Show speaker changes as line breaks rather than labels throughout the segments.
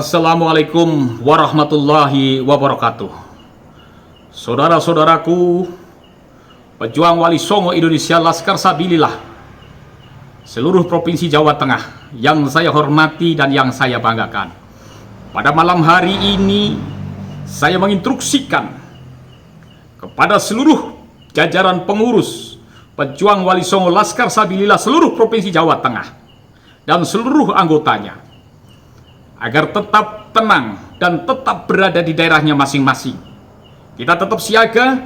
Assalamualaikum warahmatullahi wabarakatuh. Saudara-saudaraku, pejuang Wali Songo Indonesia Laskar Sabilillah seluruh Provinsi Jawa Tengah yang saya hormati dan yang saya banggakan. Pada malam hari ini saya menginstruksikan kepada seluruh jajaran pengurus pejuang Wali Songo Laskar Sabilillah seluruh Provinsi Jawa Tengah dan seluruh anggotanya agar tetap tenang dan tetap berada di daerahnya masing-masing. Kita tetap siaga,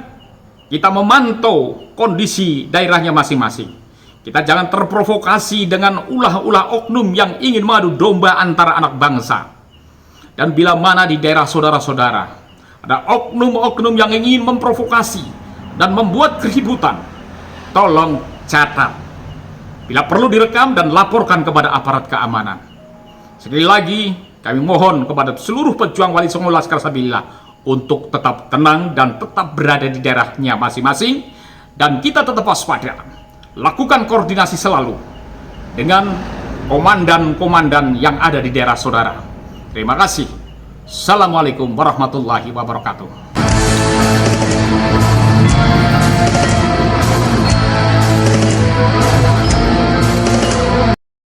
kita memantau kondisi daerahnya masing-masing. Kita jangan terprovokasi dengan ulah-ulah oknum yang ingin mengadu domba antara anak bangsa. Dan bila mana di daerah saudara-saudara ada oknum-oknum yang ingin memprovokasi dan membuat keributan, tolong catat. Bila perlu direkam dan laporkan kepada aparat keamanan. Sekali lagi, kami mohon kepada seluruh pejuang Wali Songo Laskar Sabilillah untuk tetap tenang dan tetap berada di daerahnya masing-masing. Dan kita tetap waspada. Lakukan koordinasi selalu dengan komandan-komandan yang ada di daerah saudara. Terima kasih. Assalamualaikum warahmatullahi wabarakatuh.